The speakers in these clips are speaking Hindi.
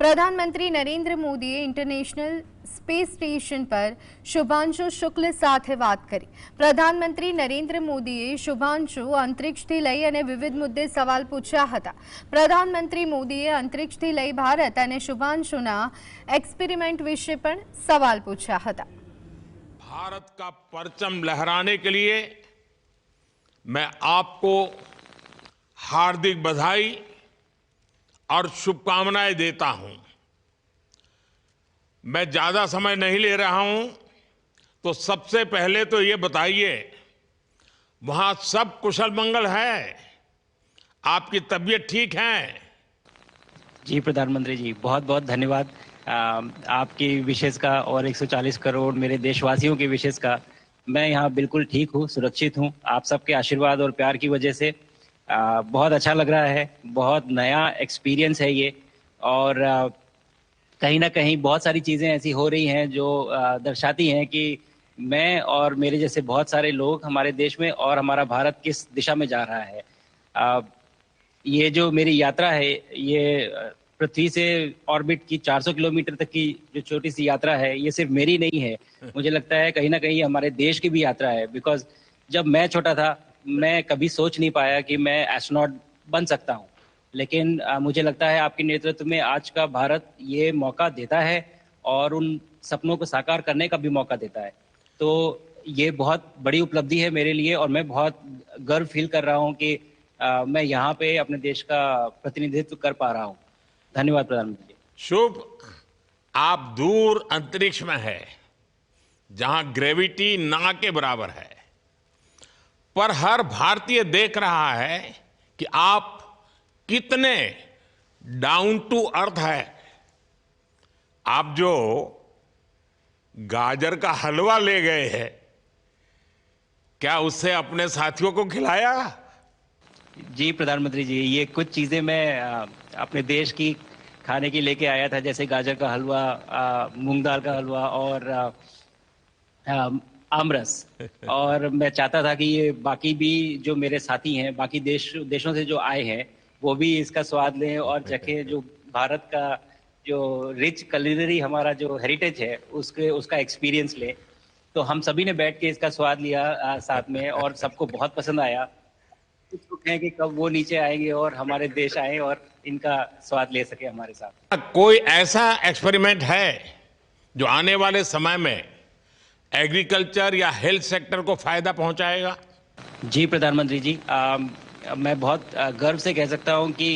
प्रधानमंत्री नरेंद्र मोदीए इंटरनेशनल स्पेस स्टेशन पर શુભાંશુ શુક્લ સાથે વાત કરી। પ્રધાનમંત્રી નરેન્દ્ર મોદીએ શુભાંશુ અંતરિક્ષથી લઈ અને વિવિધ મુદ્દે સવાલ પૂછ્યા હતા। પ્રધાનમંત્રી મોદીએ અંતરિક્ષથી લઈ ભારત અને શુભાંશુના એક્સપેરિમેન્ટ વિશે પણ સવાલ પૂછ્યા હતા। भारत का परचम लहराने के लिए मैं आपको हार्दिक बधाई और शुभकामनाएं देता हूं। मैं ज्यादा समय नहीं ले रहा हूं, तो सबसे पहले तो ये बताइए, वहां सब कुशल मंगल है? आपकी तबीयत ठीक है? जी प्रधानमंत्री जी, बहुत बहुत धन्यवाद आपकी विशेष का और 140 करोड़ मेरे देशवासियों की विशेष का। मैं यहाँ बिल्कुल ठीक हूँ, सुरक्षित हूँ। आप सबके आशीर्वाद और प्यार की वजह से बहुत अच्छा लग रहा है। बहुत नया एक्सपीरियंस है ये, और कहीं ना कहीं बहुत सारी चीज़ें ऐसी हो रही हैं जो दर्शाती हैं कि मैं और मेरे जैसे बहुत सारे लोग हमारे देश में और हमारा भारत किस दिशा में जा रहा है। ये जो मेरी यात्रा है, ये पृथ्वी से ऑर्बिट की 400 किलोमीटर तक की जो छोटी सी यात्रा है, ये सिर्फ मेरी नहीं है। मुझे लगता है कहीं ना कहीं हमारे देश की भी यात्रा है। बिकॉज जब मैं छोटा था, मैं कभी सोच नहीं पाया कि मैं एस्ट्रोनॉट बन सकता हूँ, लेकिन मुझे लगता है आपके नेतृत्व में आज का भारत ये मौका देता है और उन सपनों को साकार करने का भी मौका देता है। तो ये बहुत बड़ी उपलब्धि है मेरे लिए, और मैं बहुत गर्व फील कर रहा हूँ कि मैं यहाँ पे अपने देश का प्रतिनिधित्व कर पा रहा हूँ। धन्यवाद प्रधानमंत्री। शुभ, आप दूर अंतरिक्ष में है, जहां ग्रेविटी ना के बराबर है, पर हर भारतीय देख रहा है कि आप कितने डाउन टू अर्थ है। आप जो गाजर का हलवा ले गए हैं, क्या उससे अपने साथियों को खिलाया? जी प्रधानमंत्री जी, ये कुछ चीज़ें मैं अपने देश की खाने की लेके आया था, जैसे गाजर का हलवा, मूंग दाल का हलवा और आमरस। और मैं चाहता था कि ये बाकी भी जो मेरे साथी हैं, बाकी देशों से जो आए हैं, वो भी इसका स्वाद लें और चखें, जो भारत का जो रिच कुलिनरी हमारा जो हेरिटेज है उसका एक्सपीरियंस लें। तो हम सभी ने बैठ के इसका स्वाद लिया साथ में, और सबको बहुत पसंद आया। कुछ लोग हैं कि कब वो नीचे आएंगे और हमारे देश आए और इनका स्वाद ले सके हमारे साथ। कोई ऐसा एक्सपेरिमेंट है जो आने वाले समय में एग्रीकल्चर या हेल्थ सेक्टर को फायदा पहुंचाएगा? जी प्रधानमंत्री जी, मैं बहुत गर्व से कह सकता हूं कि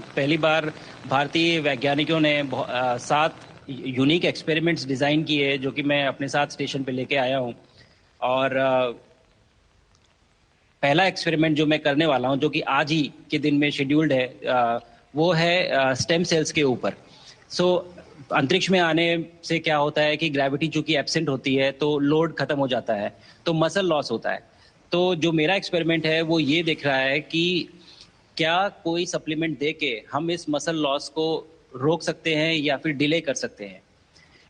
पहली बार भारतीय वैज्ञानिकों ने 7 यूनिक एक्सपेरिमेंट्स डिज़ाइन किए, जो कि मैं अपने साथ स्टेशन पे लेके आया हूं। और पहला एक्सपेरिमेंट जो मैं करने वाला हूं, जो कि आज ही के दिन में शेड्यूल्ड है, वो है स्टेम सेल्स के ऊपर। अंतरिक्ष में आने से क्या होता है कि ग्रेविटी चूंकि एब्सेंट होती है, तो लोड खत्म हो जाता है, तो मसल लॉस होता है। तो जो मेरा एक्सपेरिमेंट है वो ये देख रहा है कि क्या कोई सप्लीमेंट दे के हम इस मसल लॉस को रोक सकते हैं या फिर डिले कर सकते हैं।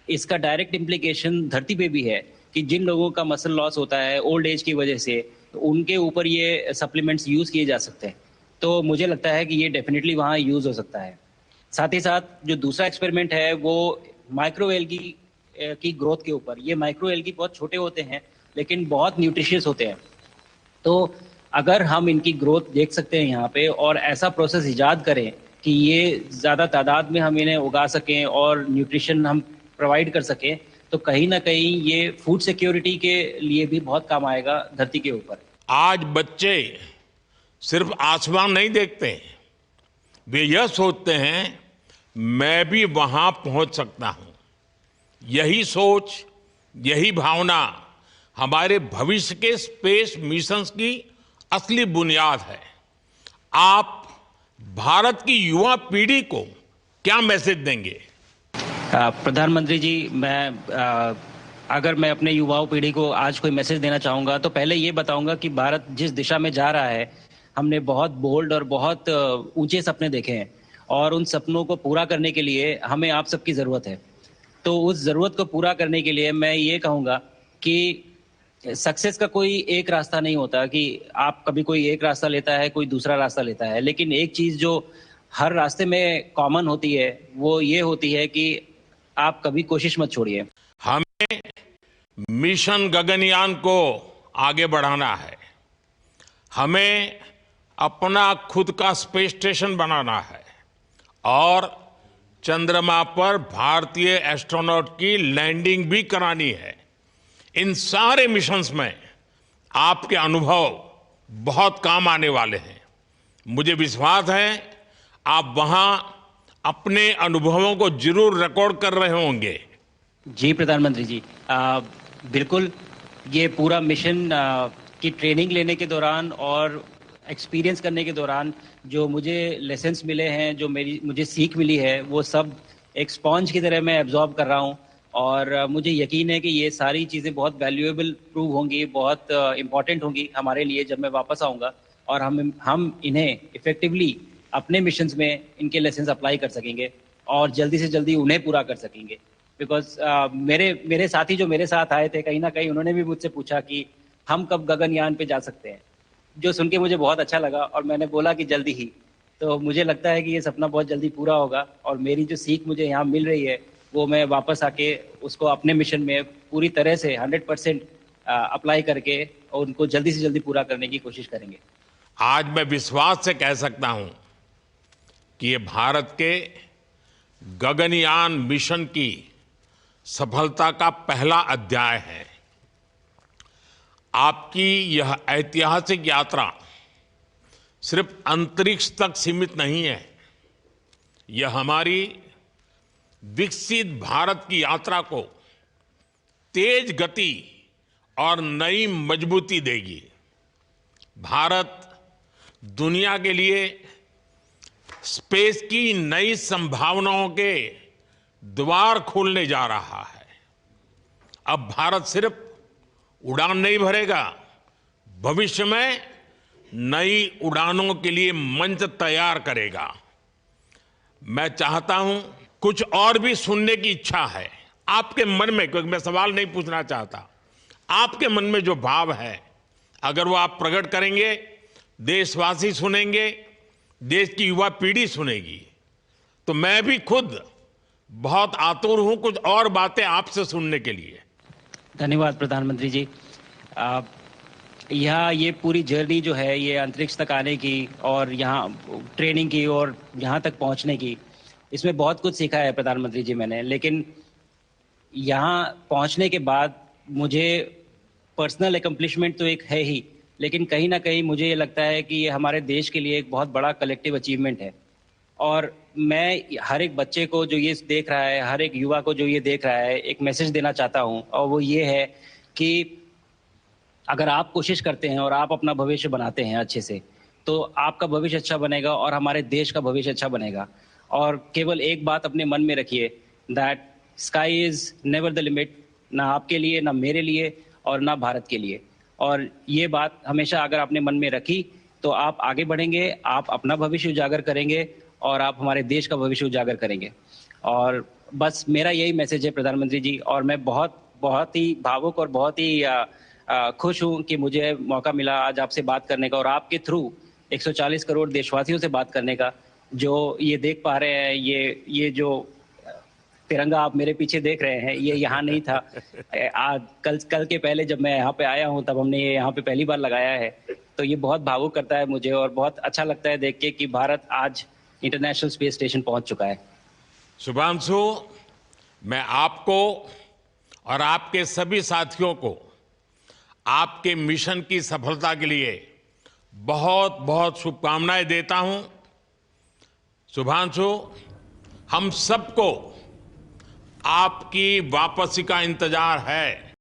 इसका डायरेक्ट इम्प्लीकेशन धरती पे भी है कि जिन लोगों का मसल लॉस होता है ओल्ड एज की वजह से, तो उनके ऊपर ये सप्लीमेंट्स यूज़ किए जा सकते हैं। तो मुझे लगता है कि ये डेफिनेटली वहाँ यूज़ हो सकता है। साथ ही साथ जो दूसरा एक्सपेरिमेंट है वो माइक्रो एल्गी की ग्रोथ के ऊपर। ये माइक्रो एल्गी बहुत छोटे होते हैं, लेकिन बहुत न्यूट्रिशियस होते हैं। तो अगर हम इनकी ग्रोथ देख सकते हैं यहाँ पे, और ऐसा प्रोसेस इजाद करें कि ये ज़्यादा तादाद में हम इन्हें उगा सकें और न्यूट्रिशन हम प्रोवाइड कर सकें, तो कहीं ना कहीं ये फूड सिक्योरिटी के लिए भी बहुत काम आएगा धरती के ऊपर। आज बच्चे सिर्फ आसमान नहीं देखते, वे यह सोचते हैं मैं भी वहां पहुंच सकता हूं। यही सोच, यही भावना हमारे भविष्य के स्पेस मिशंस की असली बुनियाद है। आप भारत की युवा पीढ़ी को क्या मैसेज देंगे? प्रधानमंत्री जी, अगर मैं अपने युवाओं पीढ़ी को आज कोई मैसेज देना चाहूँगा, तो पहले ये बताऊँगा कि भारत जिस दिशा में जा रहा है, हमने बहुत बोल्ड और बहुत ऊंचे सपने देखे हैं, और उन सपनों को पूरा करने के लिए हमें आप सबकी ज़रूरत है। तो उस ज़रूरत को पूरा करने के लिए मैं ये कहूँगा कि सक्सेस का कोई एक रास्ता नहीं होता कि आप कभी कोई एक रास्ता लेता है, कोई दूसरा रास्ता लेता है। लेकिन एक चीज़ जो हर रास्ते में कॉमन होती है, वो ये होती है कि आप कभी कोशिश मत छोड़िए। हमें मिशन गगनयान को आगे बढ़ाना है। हमें अपना खुद का स्पेस स्टेशन बनाना है और चंद्रमा पर भारतीय एस्ट्रोनॉट की लैंडिंग भी करानी है। इन सारे मिशंस में आपके अनुभव बहुत काम आने वाले हैं। मुझे विश्वास है आप वहां अपने अनुभवों को जरूर रिकॉर्ड कर रहे होंगे। जी प्रधानमंत्री जी, बिल्कुल। ये पूरा मिशन की ट्रेनिंग लेने के दौरान और एक्सपीरियंस करने के दौरान जो मुझे लेसन्स मिले हैं, जो मुझे सीख मिली है, वो सब एक स्पॉन्ज की तरह मैं एब्जॉर्ब कर रहा हूँ। और मुझे यकीन है कि ये सारी चीज़ें बहुत वैल्यूएबल प्रूव होंगी, बहुत इम्पॉर्टेंट होंगी हमारे लिए जब मैं वापस आऊँगा, और हम इन्हें इफ़ेक्टिवली अपने मिशंस में इनके लेसन्स अप्लाई कर सकेंगे और जल्दी से जल्दी उन्हें पूरा कर सकेंगे। बिकॉज मेरे साथी जो मेरे साथ आए थे, कहीं ना कहीं उन्होंने भी मुझसे पूछा कि हम कब गगनयान पे जा सकते हैं, जो सुन के मुझे बहुत अच्छा लगा और मैंने बोला कि जल्दी ही। तो मुझे लगता है कि ये सपना बहुत जल्दी पूरा होगा और मेरी जो सीख मुझे यहाँ मिल रही है वो मैं वापस आके उसको अपने मिशन में पूरी तरह से 100% अप्लाई करके और उनको जल्दी से जल्दी पूरा करने की कोशिश करेंगे। आज मैं विश्वास से कह सकता हूं कि ये भारत के गगनयान मिशन की सफलता का पहला अध्याय है। आपकी यह ऐतिहासिक यात्रा सिर्फ अंतरिक्ष तक सीमित नहीं है, यह हमारी विकसित भारत की यात्रा को तेज गति और नई मजबूती देगी। भारत दुनिया के लिए स्पेस की नई संभावनाओं के द्वार खोलने जा रहा है। अब भारत सिर्फ उड़ान नहीं भरेगा, भविष्य में नई उड़ानों के लिए मंच तैयार करेगा। मैं चाहता हूं, कुछ और भी सुनने की इच्छा है आपके मन में, क्योंकि मैं सवाल नहीं पूछना चाहता, आपके मन में जो भाव है अगर वो आप प्रकट करेंगे, देशवासी सुनेंगे, देश की युवा पीढ़ी सुनेगी, तो मैं भी खुद बहुत आतुर हूं कुछ और बातें आपसे सुनने के लिए। धन्यवाद प्रधानमंत्री जी। यहाँ ये पूरी जर्नी जो है ये अंतरिक्ष तक आने की और यहाँ ट्रेनिंग की और यहाँ तक पहुँचने की, इसमें बहुत कुछ सीखा है प्रधानमंत्री जी मैंने। लेकिन यहाँ पहुँचने के बाद मुझे पर्सनल एकम्प्लिशमेंट तो एक है ही, लेकिन कहीं ना कहीं मुझे ये लगता है कि ये हमारे देश के लिए एक बहुत बड़ा कलेक्टिव अचीवमेंट है। और मैं हर एक बच्चे को जो ये देख रहा है, हर एक युवा को जो ये देख रहा है, एक मैसेज देना चाहता हूँ, और वो ये है कि अगर आप कोशिश करते हैं और आप अपना भविष्य बनाते हैं अच्छे से, तो आपका भविष्य अच्छा बनेगा और हमारे देश का भविष्य अच्छा बनेगा। और केवल एक बात अपने मन में रखिए, that sky is never the limit, ना आपके लिए, ना मेरे लिए और ना भारत के लिए। और ये बात हमेशा अगर आपने मन में रखी तो आप आगे बढ़ेंगे, आप अपना भविष्य उजागर करेंगे और आप हमारे देश का भविष्य उजागर करेंगे। और बस मेरा यही मैसेज है प्रधानमंत्री जी। और मैं बहुत ही भावुक और बहुत ही खुश हूँ कि मुझे मौका मिला आज आपसे बात करने का और आपके थ्रू 140 करोड़ देशवासियों से बात करने का। जो ये देख पा रहे हैं, ये जो तिरंगा आप मेरे पीछे देख रहे हैं, ये यहाँ नहीं था। आज कल के पहले जब मैं यहाँ पे आया हूँ तब हमने ये यहाँ पे पहली बार लगाया है। तो ये बहुत भावुक करता है मुझे और बहुत अच्छा लगता है देख के कि भारत आज इंटरनेशनल स्पेस स्टेशन पहुंच चुका है। शुभांशु, मैं आपको और आपके सभी साथियों को आपके मिशन की सफलता के लिए बहुत बहुत शुभकामनाएं देता हूं। शुभांशु, हम सबको आपकी वापसी का इंतजार है।